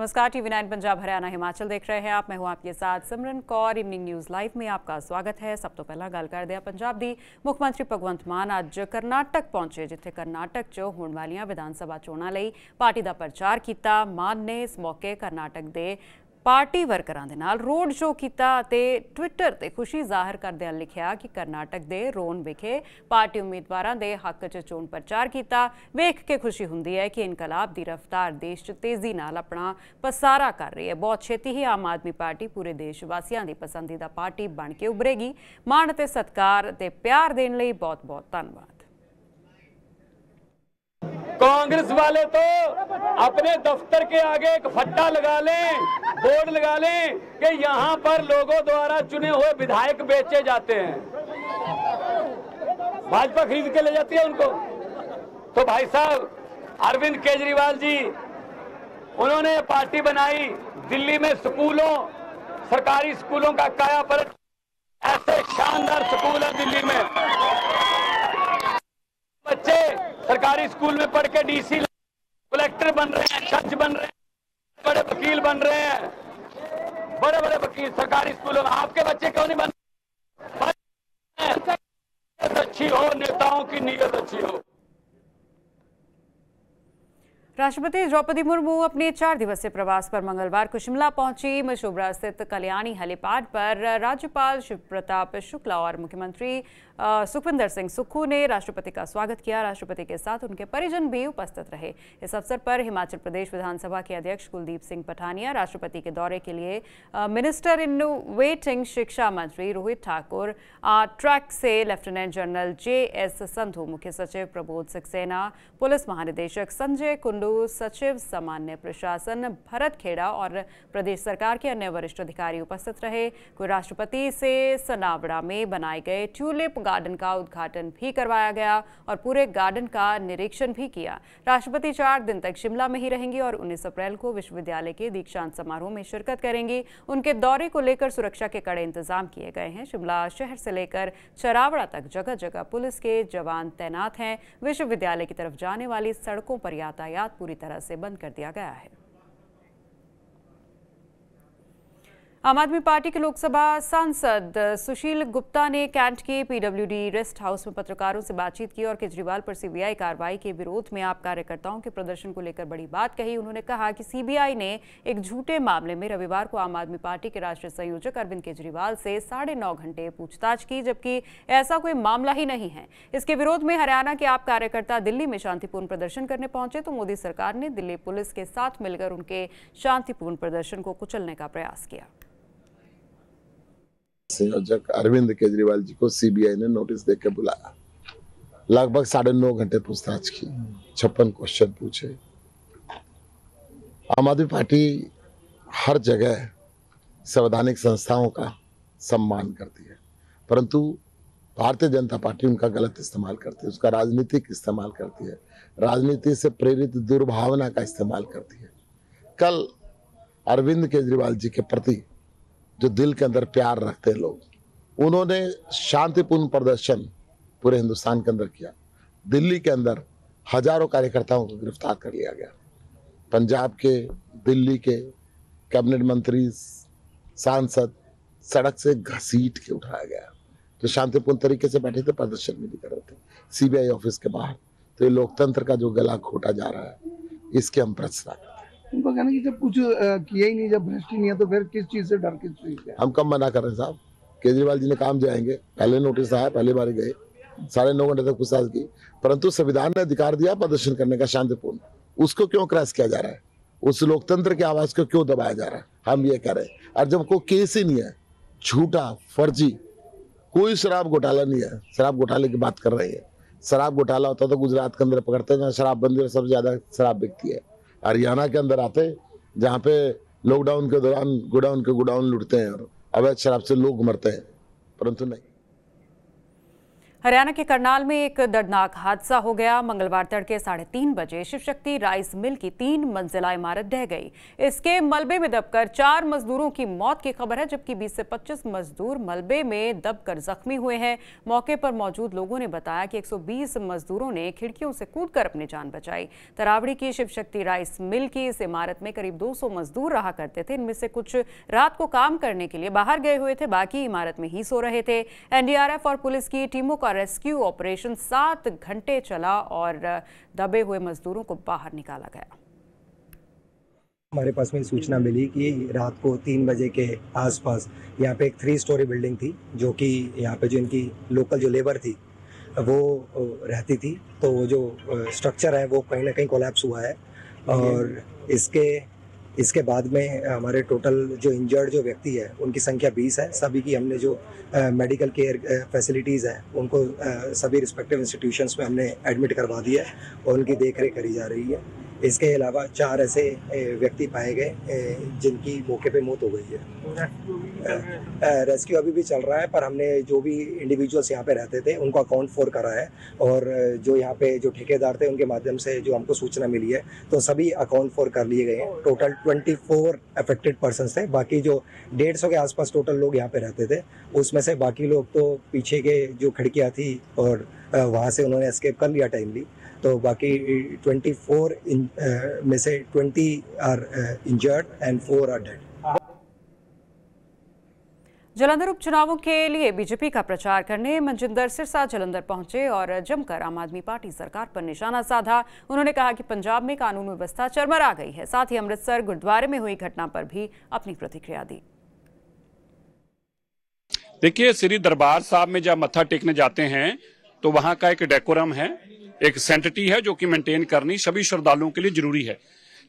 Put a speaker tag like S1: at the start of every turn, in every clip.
S1: नमस्कार, टीवी9 पंजाब हरियाणा हिमाचल देख रहे हैं आप। मैं हूं आपके साथ सिमरन कौर। इवनिंग न्यूज़ लाइव में आपका स्वागत है। सब तो पहला गल करते हैं पंजाब दी। मुख मंत्री भगवंत मान अज करनाटक पहुंचे, जिथे कर्नाटक च होने वालियां विधान सभा चोणां लई पार्टी का प्रचार किया। मान ने इस मौके कर्नाटक के पार्टी वर्करां दे नाल रोड शो किया ते ट्विटर ते खुशी जाहिर करदे लिखिया कि कर्नाटक दे रोन विखे पार्टी उम्मीदवारां दे हक च चोण प्रचार किया। वेख के खुशी हुंदी है कि इनकलाब दी रफ्तार देश च तेजी नाल अपना पसारा कर रही है। बहुत छेती ही आम आदमी पार्टी पूरे देश वासियां दी पसंदीदा पार्टी बन के उभरेगी। मान ते सत्कार ते प्यार देने लई बहुत बहुत धन्यवाद।
S2: कांग्रेस वाले तो अपने दफ्तर के आगे एक फट्टा लगा लें, बोर्ड लगा लें कि यहाँ पर लोगों द्वारा चुने हुए विधायक बेचे जाते हैं। भाजपा खरीद के ले जाती है उनको। तो भाई साहब अरविंद केजरीवाल जी, उन्होंने पार्टी बनाई, दिल्ली में स्कूलों, सरकारी स्कूलों का कायापलट, ऐसे शानदार स्कूल है दिल्ली में। बच्चे सरकारी स्कूल में पढ़ के डीसी, कलेक्टर बन रहे हैं, जज बन रहे हैं, बड़े वकील बन रहे हैं, बड़े बड़े वकील सरकारी स्कूलों में। आपके बच्चे क्यों नहीं बन रहे? अच्छी हो, नेताओं की नीयत अच्छी हो।
S1: राष्ट्रपति द्रौपदी मुर्मू अपने 4 दिवसीय प्रवास पर मंगलवार को शिमला पहुंची। मशोबरा स्थित कल्याणी हेलीपैड पर राज्यपाल शिव प्रताप शुक्ला और मुख्यमंत्री सुखविंदर सिंह सुक्खू ने राष्ट्रपति का स्वागत किया। राष्ट्रपति के साथ उनके परिजन भी उपस्थित रहे। इस अवसर पर हिमाचल प्रदेश विधानसभा के अध्यक्ष कुलदीप सिंह पठानिया, राष्ट्रपति के दौरे के लिए मिनिस्टर इनोवेटिंग शिक्षा मंत्री रोहित ठाकुर, ट्रैक से लेफ्टिनेंट जनरल JS संधू, मुख्य सचिव प्रबोध सक्सेना, पुलिस महानिदेशक संजय कुंडू, सचिव सामान्य प्रशासन भरत खेड़ा और प्रदेश सरकार के अन्य वरिष्ठ अधिकारी उपस्थित रहे। कोई राष्ट्रपति से सनावड़ा में बनाए गए ट्यूलिप गार्डन का उद्घाटन भी करवाया गया और पूरे गार्डन का निरीक्षण भी किया। राष्ट्रपति 4 दिन तक शिमला में ही रहेंगी और 19 अप्रैल को विश्वविद्यालय के दीक्षांत समारोह में शिरकत करेंगी। उनके दौरे को लेकर सुरक्षा के कड़े इंतजाम किए गए हैं। शिमला शहर से लेकर चरावड़ा तक जगह जगह पुलिस के जवान तैनात हैं। विश्वविद्यालय की तरफ जाने वाली सड़कों पर यातायात पूरी तरह से बंद कर दिया गया है। आम आदमी पार्टी के लोकसभा सांसद सुशील गुप्ता ने कैंट के PWD रेस्ट हाउस में पत्रकारों से बातचीत की और केजरीवाल पर CBI कार्रवाई के विरोध में आप कार्यकर्ताओं के प्रदर्शन को लेकर बड़ी बात कही। उन्होंने कहा कि CBI ने एक झूठे मामले में रविवार को आम आदमी पार्टी के राष्ट्रीय संयोजक अरविंद केजरीवाल से 9.5 घंटे पूछताछ की, जबकि ऐसा कोई मामला ही नहीं है। इसके विरोध में हरियाणा के आप कार्यकर्ता दिल्ली में शांतिपूर्ण प्रदर्शन करने पहुंचे तो मोदी सरकार ने दिल्ली पुलिस के साथ मिलकर उनके शांतिपूर्ण प्रदर्शन को कुचलने का प्रयास किया।
S3: संयोजक अरविंद केजरीवाल जी को CBI ने नोटिस देकर बुलाया। लगभग 9.5 घंटे पूछताछ की, 56 क्वेश्चन पूछे। आम आदमी पार्टी हर जगह संवैधानिक संस्थाओं का सम्मान करती है, परंतु भारतीय जनता पार्टी उनका गलत इस्तेमाल करती है, उसका राजनीतिक इस्तेमाल करती है, राजनीति से प्रेरित दुर्भावना का इस्तेमाल करती है। कल अरविंद केजरीवाल जी के प्रति जो दिल के अंदर प्यार रखते हैं लोग, उन्होंने शांतिपूर्ण प्रदर्शन पूरे हिंदुस्तान के अंदर किया। दिल्ली के अंदर हजारों कार्यकर्ताओं को गिरफ्तार कर लिया गया। पंजाब के, दिल्ली के कैबिनेट मंत्री, सांसद सड़क से घसीट के उठाया गया, जो शांतिपूर्ण तरीके से बैठे थे, प्रदर्शन भी नहीं कर रहे थे CBI ऑफिस के बाहर। तो ये लोकतंत्र का जो गला घोटा जा रहा है, इसके हम प्रश्न करते हैं।
S4: उनका कहना कि जब कुछ किया ही नहीं, जब भ्रष्ट ही नहीं है, तो फिर किस चीज से डर, किस चीज से?
S3: हम कब मना कर रहे हैं साहब? केजरीवाल जी ने काम जाएंगे, पहले नोटिस आया, पहली बार गए, 9.5 घंटे तक पूछताछ की, परंतु संविधान ने अधिकार दिया प्रदर्शन करने का शांतिपूर्ण, उसको क्यों क्रैश किया जा रहा है? उस लोकतंत्र की आवाज को क्यों दबाया जा रहा है? हम ये कह रहे हैं। और जब कोई केस ही नहीं है, झूठा, फर्जी, कोई शराब घोटाला नहीं है, शराब घोटाले की बात कर रही है। शराब घोटाला होता तो गुजरात के अंदर पकड़ते ना, शराबबंदी में सबसे ज्यादा शराब बिकती है। हरियाणा के अंदर आते, जहाँ पे लॉकडाउन के दौरान गोडाउन लूटते हैं और अवैध शराब से लोग मरते हैं, परंतु नहीं।
S1: हरियाणा के करनाल में एक दर्दनाक हादसा हो गया। मंगलवार तड़के 3:30 बजे शिव शक्ति राइस मिल की 3 मंजिला इमारत ढह गई। इसके मलबे में दबकर 4 मजदूरों की मौत की खबर है, जबकि 20 से 25 मजदूर मलबे में दबकर जख्मी हुए हैं। मौके पर मौजूद लोगों ने बताया कि 120 मजदूरों ने खिड़कियों से कूदकर अपनी जान बचाई। तरावड़ी की शिव शक्ति राइस मिल की इस इमारत में करीब 200 मजदूर रहा करते थे। इनमें से कुछ रात को काम करने के लिए बाहर गए हुए थे, बाकी इमारत में ही सो रहे थे। एनडीआरएफ और पुलिस की टीमों का रेस्क्यू ऑपरेशन 7 घंटे चला और दबे हुए मजदूरों को बाहर निकाला गया।
S5: हमारे पास में सूचना मिली कि रात को 3 बजे के आसपास यहाँ पे एक 3 स्टोरी बिल्डिंग थी, जो कि यहाँ पे जो इनकी लोकल जो लेबर थी वो रहती थी, तो वो जो स्ट्रक्चर है वो कहीं ना कहीं कोलैप्स हुआ है। और इसके बाद में हमारे टोटल जो इंजर्ड जो व्यक्ति है उनकी संख्या 20 है। सभी की हमने जो मेडिकल केयर फैसिलिटीज़ है उनको सभी रिस्पेक्टिव इंस्टीट्यूशंस में हमने एडमिट करवा दिया है और उनकी देखरेख करी जा रही है। इसके अलावा 4 ऐसे व्यक्ति पाए गए जिनकी मौके पे मौत हो गई है। रेस्क्यू अभी भी चल रहा है, पर हमने जो भी इंडिविजुअल्स यहाँ पे रहते थे उनको अकाउंट फॉर करा है, और जो यहाँ पे जो ठेकेदार थे उनके माध्यम से जो हमको सूचना मिली है तो सभी अकाउंट फॉर कर लिए गए हैं। टोटल 24 अफेक्टेड पर्सन्स थे। बाकी जो 150 के आसपास टोटल लोग यहाँ पे रहते थे, उसमें से बाकी लोग तो पीछे के जो खिड़कियाँ थी और वहाँ से उन्होंने एस्केप कर लिया टाइमली। तो बाकी 24 में से 20 are injured and 4 are dead.
S1: Jalandhar उपचुनावों के लिए बीजेपी का प्रचार करने मनजिंदर सिरसा जालंधर पहुंचे और जमकर आम आदमी पार्टी सरकार पर निशाना साधा। उन्होंने कहा कि पंजाब में कानून व्यवस्था चरमरा गई है। साथ ही अमृतसर गुरुद्वारे में हुई घटना पर भी अपनी प्रतिक्रिया दी।
S6: देखिए, श्री दरबार साहब में जब मत्था टेकने जाते हैं तो वहां का एक डेकोरम है, एक सैंटिटी है जो कि मेंटेन करनी सभी श्रद्धालुओं के लिए जरूरी है।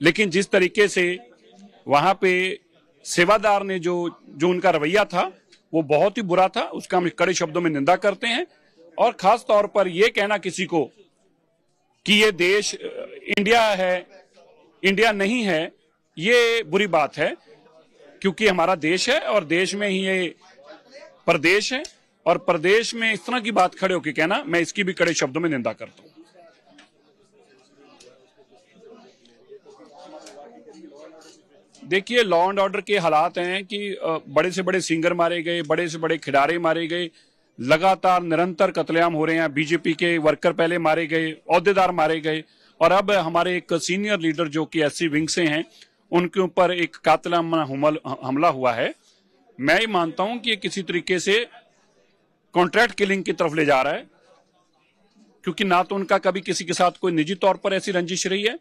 S6: लेकिन जिस तरीके से वहां पे सेवादार ने जो उनका रवैया था वो बहुत ही बुरा था, उसका हम कड़े शब्दों में निंदा करते हैं। और खास तौर पर यह कहना किसी को कि ये देश इंडिया है, इंडिया नहीं है, ये बुरी बात है, क्योंकि हमारा देश है और देश में ही ये प्रदेश है, और प्रदेश में इस तरह की बात खड़े होकर कहना, मैं इसकी भी कड़े शब्दों में निंदा करता हूं। देखिए, लॉ एंड ऑर्डर के हालात हैं कि बड़े से बड़े सिंगर मारे गए, बड़े से बड़े खिलाड़ी मारे गए, लगातार निरंतर कत्लेआम हो रहे हैं। बीजेपी के वर्कर पहले मारे गए, ओहदेदार मारे गए, और अब हमारे एक सीनियर लीडर जो कि एससी विंग से हैं उनके ऊपर एक कातिलाना हमला हुआ है। मैं ही मानता हूं कि ये किसी तरीके से कॉन्ट्रैक्ट किलिंग की तरफ ले जा रहा है, क्योंकि ना तो उनका कभी किसी के साथ कोई निजी तौर पर ऐसी रंजिश रही है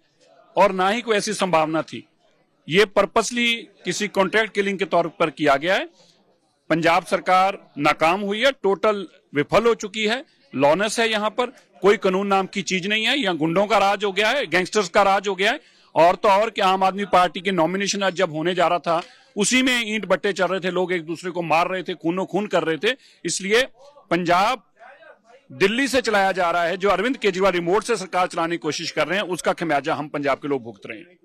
S6: और ना ही कोई ऐसी संभावना थी। ये पर्पसली किसी कॉन्ट्रैक्ट किलिंग के तौर पर किया गया है। पंजाब सरकार नाकाम हुई है, टोटल विफल हो चुकी है। लॉनेस है, यहाँ पर कोई कानून नाम की चीज नहीं है। यहाँ गुंडों का राज हो गया है, गैंगस्टर्स का राज हो गया है। और तो और कि आम आदमी पार्टी के नॉमिनेशन आज जब होने जा रहा था, उसी में ईंट बट्टे चल रहे थे, लोग एक दूसरे को मार रहे थे, खूनो खून कर रहे थे। इसलिए पंजाब दिल्ली से चलाया जा रहा है, जो अरविंद केजरीवाल रिमोट से सरकार चलाने की कोशिश कर रहे हैं, उसका खमियाजा हम पंजाब के लोग भुगत रहे हैं।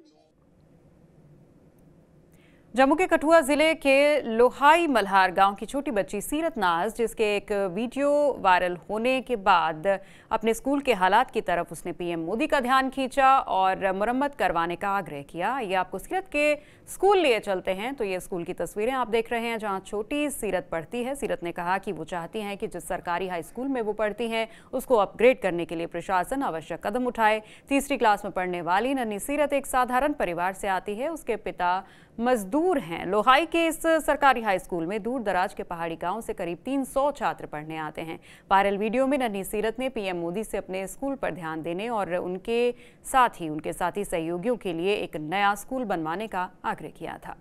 S1: जम्मू के कठुआ जिले के लोहाई मल्हार गांव की छोटी बच्ची सीरत नाज, जिसके एक वीडियो वायरल होने के बाद अपने स्कूल के हालात की तरफ उसने पीएम मोदी का ध्यान खींचा और मरम्मत करवाने का आग्रह किया। ये आपको सीरत के स्कूल लिए चलते हैं तो ये स्कूल की तस्वीरें आप देख रहे हैं जहां छोटी सीरत पढ़ती है। सीरत ने कहा कि वो चाहती हैं कि जिस सरकारी हाई स्कूल में वो पढ़ती हैं उसको अपग्रेड करने के लिए प्रशासन आवश्यक कदम उठाए। 3री क्लास में पढ़ने वाली नन्ही सीरत एक साधारण परिवार से आती है। उसके पिता मजदूर हैं। लोहाई के इस सरकारी हाई स्कूल में दूर दराज के पहाड़ी गांव से करीब 300 छात्र पढ़ने आते हैं। वायरल वीडियो में नन्ही सीरत ने पीएम मोदी से अपने स्कूल पर ध्यान देने और उनके साथी सहयोगियों के लिए एक नया स्कूल बनवाने का आग्रह किया था।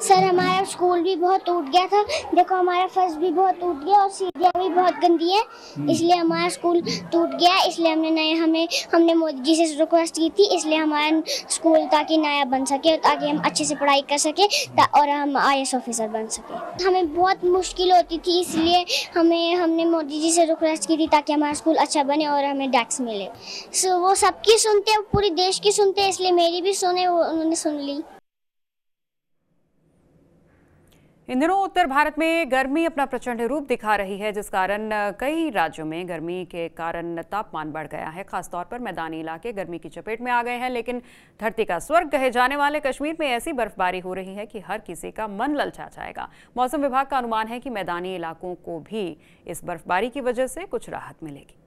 S7: सर, हमारा स्कूल भी बहुत टूट गया था। देखो, हमारा फर्श भी बहुत टूट गया और सीढ़ियाँ भी बहुत गंदी हैं, इसलिए हमारा स्कूल टूट गया। इसलिए हमने मोदी जी से रिक्वेस्ट की थी, इसलिए हमारा स्कूल ताकि नया बन सके, ताकि हम अच्छे से पढ़ाई कर सके और हम IAS ऑफिसर बन सके। हमें बहुत मुश्किल होती थी, इसलिए हमने मोदी जी से रिक्वेस्ट की थी ताकि हमारा स्कूल अच्छा बने और हमें डेस्क मिले। सो वो सबकी सुनते, पूरे देश की सुनते, इसलिए मेरी भी सुने, उन्होंने सुन ली।
S1: इन दिनों उत्तर भारत में गर्मी अपना प्रचंड रूप दिखा रही है, जिस कारण कई राज्यों में गर्मी के कारण तापमान बढ़ गया है। खासतौर पर मैदानी इलाके गर्मी की चपेट में आ गए हैं, लेकिन धरती का स्वर्ग कहे जाने वाले कश्मीर में ऐसी बर्फबारी हो रही है कि हर किसी का मन ललचा जाएगा। मौसम विभाग का अनुमान है कि मैदानी इलाकों को भी इस बर्फबारी की वजह से कुछ राहत मिलेगी।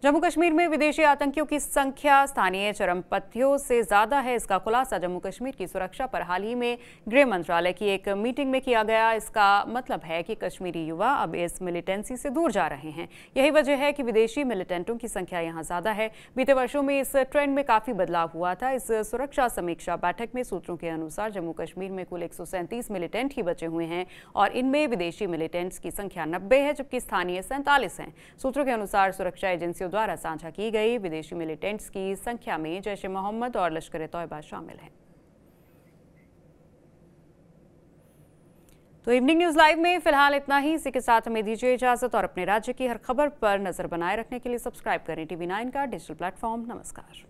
S1: जम्मू कश्मीर में विदेशी आतंकियों की संख्या स्थानीय चरमपंथियों से ज्यादा है। इसका खुलासा जम्मू कश्मीर की सुरक्षा पर हाल ही में गृह मंत्रालय की एक मीटिंग में किया गया। इसका मतलब है कि कश्मीरी युवा अब इस मिलिटेंसी से दूर जा रहे हैं। यही वजह है कि विदेशी मिलिटेंटों की संख्या यहां ज्यादा है। बीते वर्षों में इस ट्रेंड में काफी बदलाव हुआ था। इस सुरक्षा समीक्षा बैठक में सूत्रों के अनुसार जम्मू कश्मीर में कुल 137 मिलिटेंट ही बचे हुए हैं और इनमें विदेशी मिलिटेंट्स की संख्या 90 है, जबकि स्थानीय 47 हैं। सूत्रों के अनुसार सुरक्षा एजेंसियों द्वारा साझा की गई विदेशी मिलिटेंट्स की संख्या में जैश-ए-मोहम्मद और लश्कर-ए-तौयबा शामिल हैं। तो इवनिंग न्यूज लाइव में फिलहाल इतना ही। इसी के साथ हमें दीजिए इजाजत और अपने राज्य की हर खबर पर नजर बनाए रखने के लिए सब्सक्राइब करें TV9 का डिजिटल प्लेटफॉर्म। नमस्कार।